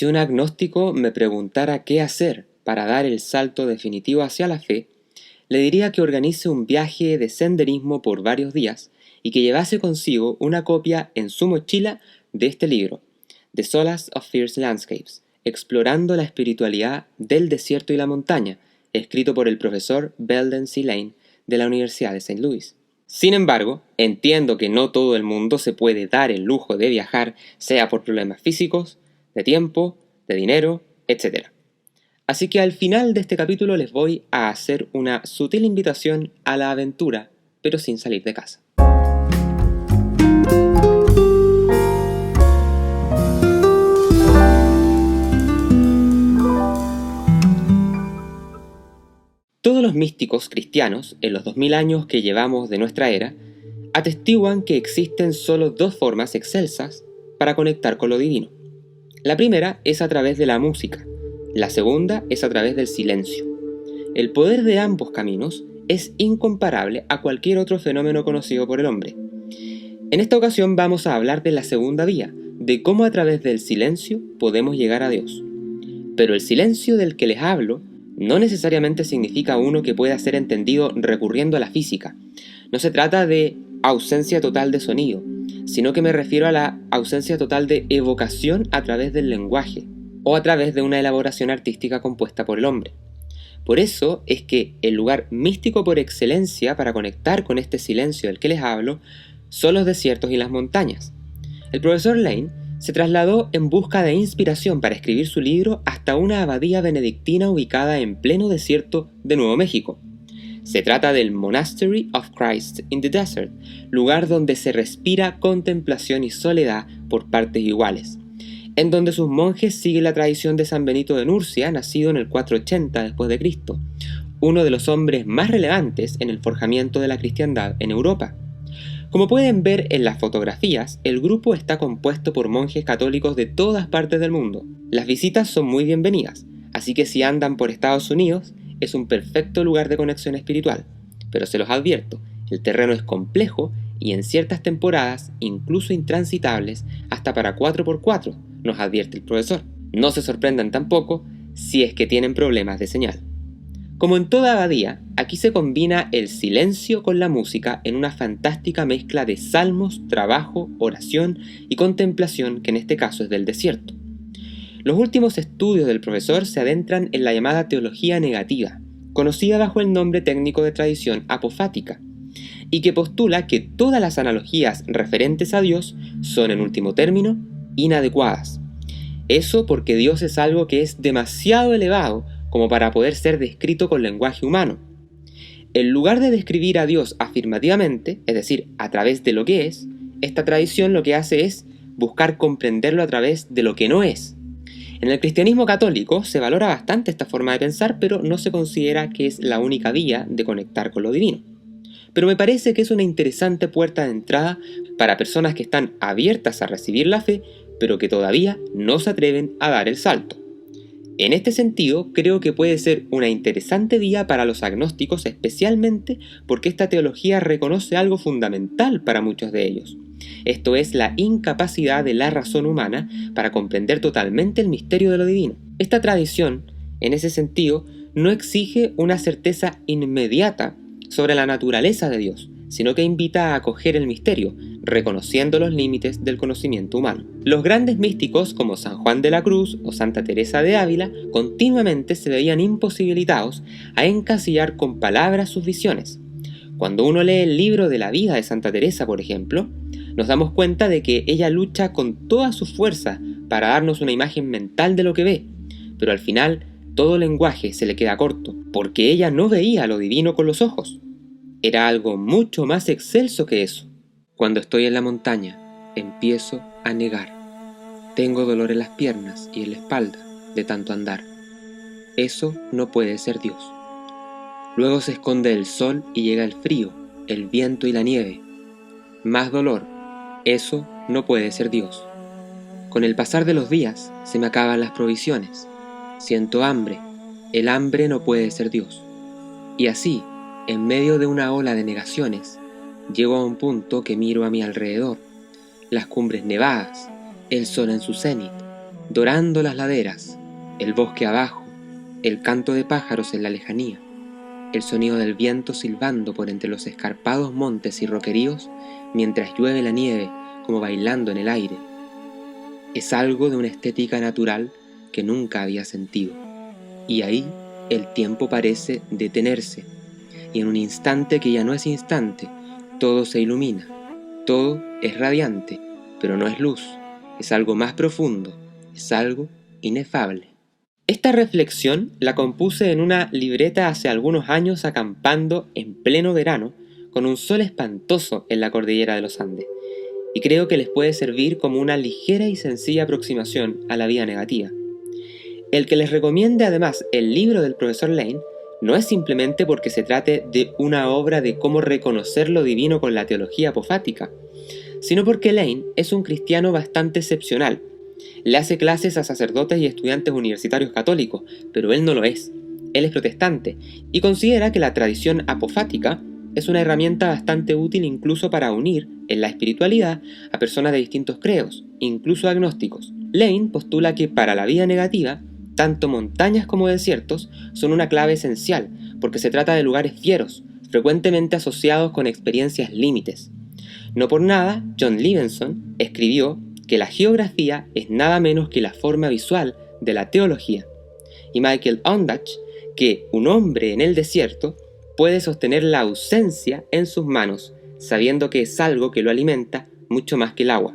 Si un agnóstico me preguntara qué hacer para dar el salto definitivo hacia la fe, le diría que organice un viaje de senderismo por varios días y que llevase consigo una copia en su mochila de este libro, The Solace of Fierce Landscapes, explorando la espiritualidad del desierto y la montaña, escrito por el profesor Belden C. Lane de la Universidad de St. Louis. Sin embargo, entiendo que no todo el mundo se puede dar el lujo de viajar, sea por problemas físicos, de tiempo, de dinero, etc. Así que al final de este capítulo les voy a hacer una sutil invitación a la aventura, pero sin salir de casa. Todos los místicos cristianos, en los 2000 años que llevamos de nuestra era, atestiguan que existen solo dos formas excelsas para conectar con lo divino. La primera es a través de la música, la segunda es a través del silencio. El poder de ambos caminos es incomparable a cualquier otro fenómeno conocido por el hombre. En esta ocasión vamos a hablar de la segunda vía, de cómo a través del silencio podemos llegar a Dios. Pero el silencio del que les hablo no necesariamente significa uno que pueda ser entendido recurriendo a la física. No se trata de ausencia total de sonido, sino que me refiero a la ausencia total de evocación a través del lenguaje, o a través de una elaboración artística compuesta por el hombre. Por eso es que el lugar místico por excelencia para conectar con este silencio del que les hablo son los desiertos y las montañas. El profesor Lane se trasladó en busca de inspiración para escribir su libro hasta una abadía benedictina ubicada en pleno desierto de Nuevo México. Se trata del Monastery of Christ in the Desert, lugar donde se respira contemplación y soledad por partes iguales, en donde sus monjes siguen la tradición de San Benito de Nurcia, nacido en el 480 después de Cristo, uno de los hombres más relevantes en el forjamiento de la cristiandad en Europa. Como pueden ver en las fotografías, el grupo está compuesto por monjes católicos de todas partes del mundo. Las visitas son muy bienvenidas, así que si andan por Estados Unidos, es un perfecto lugar de conexión espiritual. Pero se los advierto, el terreno es complejo y en ciertas temporadas incluso intransitables hasta para 4x4, nos advierte el profesor. No se sorprendan tampoco si es que tienen problemas de señal. Como en toda abadía, aquí se combina el silencio con la música en una fantástica mezcla de salmos, trabajo, oración y contemplación, que en este caso es del desierto. Los últimos estudios del profesor se adentran en la llamada teología negativa, conocida bajo el nombre técnico de tradición apofática, y que postula que todas las analogías referentes a Dios son, en último término, inadecuadas. Eso porque Dios es algo que es demasiado elevado como para poder ser descrito con lenguaje humano. En lugar de describir a Dios afirmativamente, es decir, a través de lo que es, esta tradición lo que hace es buscar comprenderlo a través de lo que no es. En el cristianismo católico se valora bastante esta forma de pensar, pero no se considera que es la única vía de conectar con lo divino. Pero me parece que es una interesante puerta de entrada para personas que están abiertas a recibir la fe, pero que todavía no se atreven a dar el salto. En este sentido, creo que puede ser una interesante vía para los agnósticos, especialmente porque esta teología reconoce algo fundamental para muchos de ellos. Esto es la incapacidad de la razón humana para comprender totalmente el misterio de lo divino. Esta tradición, en ese sentido, no exige una certeza inmediata sobre la naturaleza de Dios, sino que invita a acoger el misterio, reconociendo los límites del conocimiento humano. Los grandes místicos como San Juan de la Cruz o Santa Teresa de Ávila continuamente se veían imposibilitados a encasillar con palabras sus visiones. Cuando uno lee el libro de la vida de Santa Teresa, por ejemplo, nos damos cuenta de que ella lucha con toda su fuerza para darnos una imagen mental de lo que ve, pero al final todo lenguaje se le queda corto, porque ella no veía lo divino con los ojos. Era algo mucho más excelso que eso. Cuando estoy en la montaña, empiezo a negar. Tengo dolor en las piernas y en la espalda de tanto andar. Eso no puede ser Dios. Luego se esconde el sol y llega el frío, el viento y la nieve. Más dolor. Eso no puede ser Dios. Con el pasar de los días se me acaban las provisiones. Siento hambre. El hambre no puede ser Dios. Y así, en medio de una ola de negaciones, llego a un punto que miro a mi alrededor, las cumbres nevadas, el sol en su cenit, dorando las laderas, el bosque abajo, el canto de pájaros en la lejanía, el sonido del viento silbando por entre los escarpados montes y roqueríos mientras llueve la nieve como bailando en el aire. Es algo de una estética natural que nunca había sentido. Y ahí el tiempo parece detenerse, y en un instante que ya no es instante, todo se ilumina, todo es radiante, pero no es luz, es algo más profundo, es algo inefable. Esta reflexión la compuse en una libreta hace algunos años acampando en pleno verano con un sol espantoso en la cordillera de los Andes, y creo que les puede servir como una ligera y sencilla aproximación a la vida negativa. El que les recomiende además el libro del profesor Lane no es simplemente porque se trate de una obra de cómo reconocer lo divino con la teología apofática, sino porque Lane es un cristiano bastante excepcional. Le hace clases a sacerdotes y estudiantes universitarios católicos, pero él no lo es. Él es protestante y considera que la tradición apofática es una herramienta bastante útil incluso para unir en la espiritualidad a personas de distintos credos, incluso agnósticos. Lane postula que para la vida negativa, tanto montañas como desiertos son una clave esencial, porque se trata de lugares fieros, frecuentemente asociados con experiencias límites. No por nada, John Levenson escribió que la geografía es nada menos que la forma visual de la teología, y Michael Ondach que un hombre en el desierto puede sostener la ausencia en sus manos, sabiendo que es algo que lo alimenta mucho más que el agua.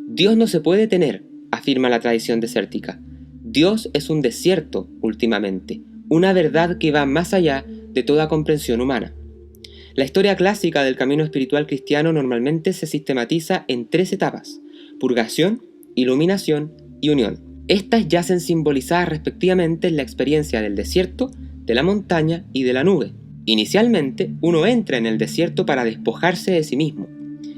Dios no se puede tener, afirma la tradición desértica. Dios es un desierto, últimamente, una verdad que va más allá de toda comprensión humana. La historia clásica del camino espiritual cristiano normalmente se sistematiza en 3 etapas: purgación, iluminación y unión. Estas yacen simbolizadas respectivamente en la experiencia del desierto, de la montaña y de la nube. Inicialmente, uno entra en el desierto para despojarse de sí mismo,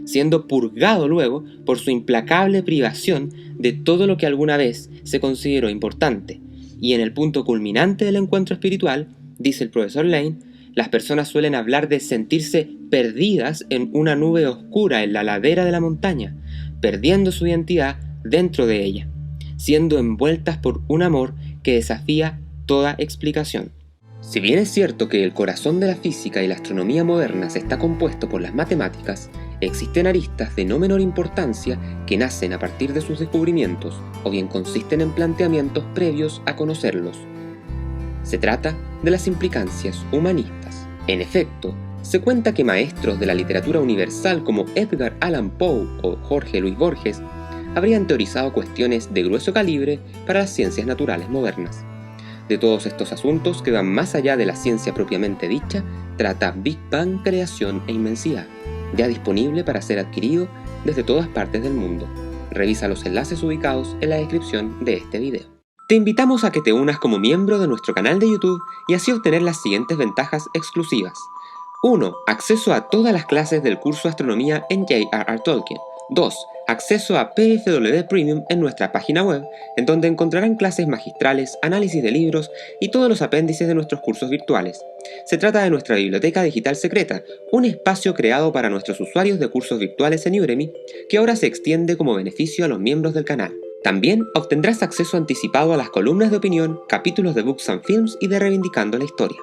siendo purgado luego por su implacable privación de todo lo que alguna vez se consideró importante. Y en el punto culminante del encuentro espiritual, dice el profesor Lane, las personas suelen hablar de sentirse perdidas en una nube oscura en la ladera de la montaña, perdiendo su identidad dentro de ella, siendo envueltas por un amor que desafía toda explicación. Si bien es cierto que el corazón de la física y la astronomía modernas está compuesto por las matemáticas, existen aristas de no menor importancia que nacen a partir de sus descubrimientos o bien consisten en planteamientos previos a conocerlos. Se trata de las implicancias humanistas. En efecto, se cuenta que maestros de la literatura universal como Edgar Allan Poe o Jorge Luis Borges habrían teorizado cuestiones de grueso calibre para las ciencias naturales modernas. De todos estos asuntos que van más allá de la ciencia propiamente dicha, trata Big Bang, creación e inmensidad, ya disponible para ser adquirido desde todas partes del mundo. Revisa los enlaces ubicados en la descripción de este video. Te invitamos a que te unas como miembro de nuestro canal de YouTube y así obtener las siguientes ventajas exclusivas. 1. Acceso a todas las clases del curso Astronomía en J.R.R. Tolkien. 2. Acceso a PFW Premium en nuestra página web, en donde encontrarán clases magistrales, análisis de libros y todos los apéndices de nuestros cursos virtuales. Se trata de nuestra biblioteca digital secreta, un espacio creado para nuestros usuarios de cursos virtuales en Udemy, que ahora se extiende como beneficio a los miembros del canal. También obtendrás acceso anticipado a las columnas de opinión, capítulos de Books and Films y de Reivindicando la Historia.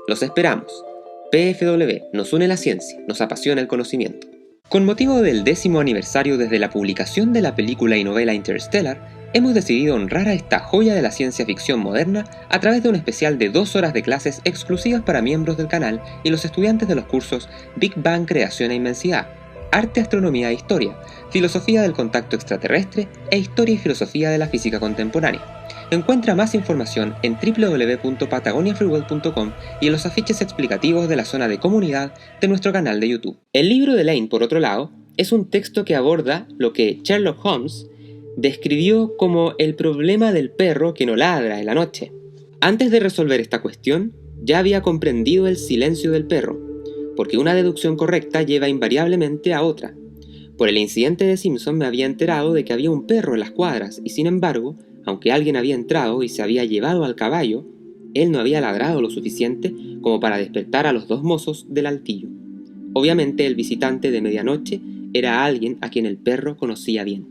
Los esperamos. PFW nos une la ciencia, nos apasiona el conocimiento. Con motivo del 10º aniversario desde la publicación de la película y novela Interstellar, hemos decidido honrar a esta joya de la ciencia ficción moderna a través de un especial de 2 horas de clases exclusivas para miembros del canal y los estudiantes de los cursos Big Bang, creación e inmensidad, arte, astronomía e historia, filosofía del contacto extraterrestre e historia y filosofía de la física contemporánea. Encuentra más información en www.patagoniafreeworld.com y en los afiches explicativos de la zona de comunidad de nuestro canal de YouTube. El libro de Lane, por otro lado, es un texto que aborda lo que Sherlock Holmes describió como el problema del perro que no ladra en la noche. Antes de resolver esta cuestión, ya había comprendido el silencio del perro, porque una deducción correcta lleva invariablemente a otra. Por el incidente de Simpson me había enterado de que había un perro en las cuadras y sin embargo, aunque alguien había entrado y se había llevado al caballo, él no había ladrado lo suficiente como para despertar a los 2 mozos del altillo. Obviamente el visitante de medianoche era alguien a quien el perro conocía bien.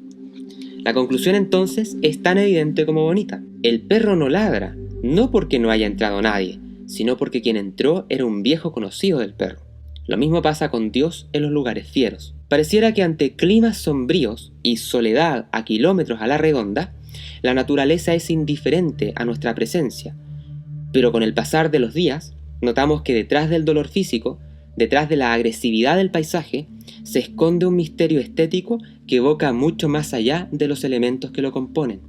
La conclusión entonces es tan evidente como bonita. El perro no ladra, no porque no haya entrado nadie, sino porque quien entró era un viejo conocido del perro. Lo mismo pasa con Dios en los lugares fieros. Pareciera que ante climas sombríos y soledad a kilómetros a la redonda, la naturaleza es indiferente a nuestra presencia. Pero con el pasar de los días, notamos que detrás del dolor físico, detrás de la agresividad del paisaje, se esconde un misterio estético que evoca mucho más allá de los elementos que lo componen.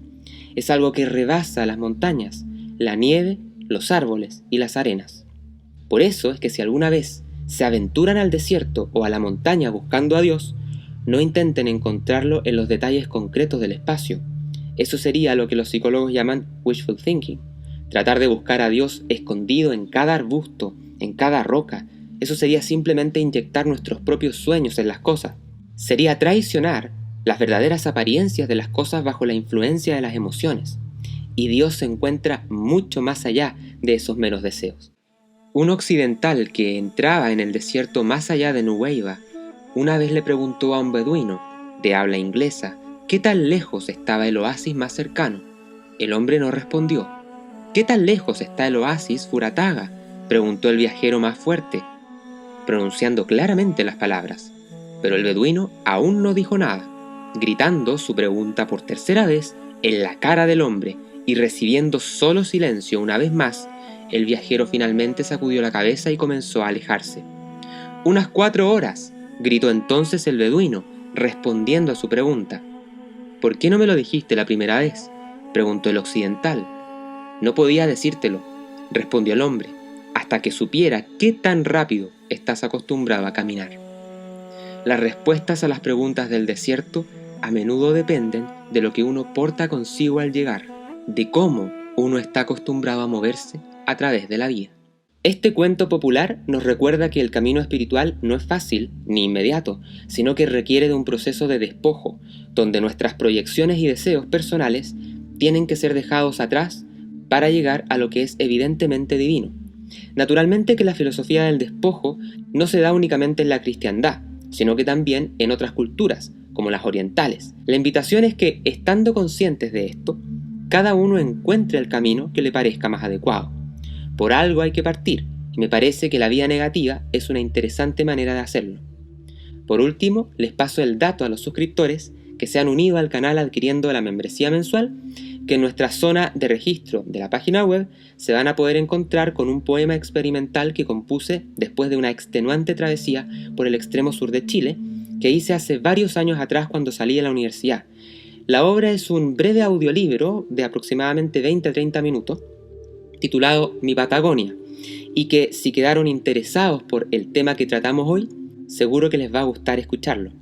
Es algo que rebasa las montañas, la nieve, los árboles y las arenas. Por eso es que si alguna vez se aventuran al desierto o a la montaña buscando a Dios, no intenten encontrarlo en los detalles concretos del espacio. Eso sería lo que los psicólogos llaman wishful thinking. Tratar de buscar a Dios escondido en cada arbusto, en cada roca, eso sería simplemente inyectar nuestros propios sueños en las cosas. Sería traicionar las verdaderas apariencias de las cosas bajo la influencia de las emociones. Y Dios se encuentra mucho más allá de esos meros deseos. Un occidental que entraba en el desierto más allá de Nuweiba, una vez le preguntó a un beduino, de habla inglesa, ¿qué tan lejos estaba el oasis más cercano? El hombre no respondió. ¿Qué tan lejos está el oasis Furataga?, preguntó el viajero más fuerte, pronunciando claramente las palabras. Pero el beduino aún no dijo nada, gritando su pregunta por tercera vez en la cara del hombre y recibiendo solo silencio una vez más. El viajero finalmente sacudió la cabeza y comenzó a alejarse. «Unas 4 horas», gritó entonces el beduino, respondiendo a su pregunta. «¿Por qué no me lo dijiste la primera vez?», preguntó el occidental. «No podía decírtelo», respondió el hombre, «hasta que supiera qué tan rápido estás acostumbrado a caminar». Las respuestas a las preguntas del desierto a menudo dependen de lo que uno porta consigo al llegar, de cómo uno está acostumbrado a moverse a través de la vida. Este cuento popular nos recuerda que el camino espiritual no es fácil ni inmediato, sino que requiere de un proceso de despojo, donde nuestras proyecciones y deseos personales tienen que ser dejados atrás para llegar a lo que es evidentemente divino. Naturalmente que la filosofía del despojo no se da únicamente en la cristiandad, sino que también en otras culturas, como las orientales. La invitación es que, estando conscientes de esto, cada uno encuentre el camino que le parezca más adecuado. Por algo hay que partir, y me parece que la vía negativa es una interesante manera de hacerlo. Por último, les paso el dato a los suscriptores que se han unido al canal adquiriendo la membresía mensual, que en nuestra zona de registro de la página web se van a poder encontrar con un poema experimental que compuse después de una extenuante travesía por el extremo sur de Chile, que hice hace varios años atrás cuando salí de la universidad. La obra es un breve audiolibro de aproximadamente 20 a 30 minutos, titulado Mi Patagonia, y que si quedaron interesados por el tema que tratamos hoy, seguro que les va a gustar escucharlo.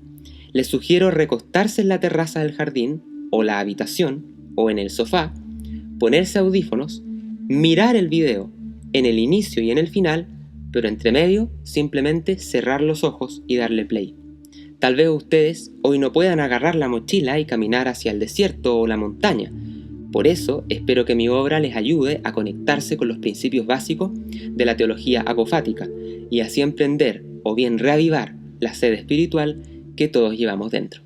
Les sugiero recostarse en la terraza del jardín, o la habitación, o en el sofá, ponerse audífonos, mirar el video en el inicio y en el final, pero entre medio simplemente cerrar los ojos y darle play. Tal vez ustedes hoy no puedan agarrar la mochila y caminar hacia el desierto o la montaña. Por eso espero que mi obra les ayude a conectarse con los principios básicos de la teología apofática y así emprender o bien reavivar la sed espiritual que todos llevamos dentro.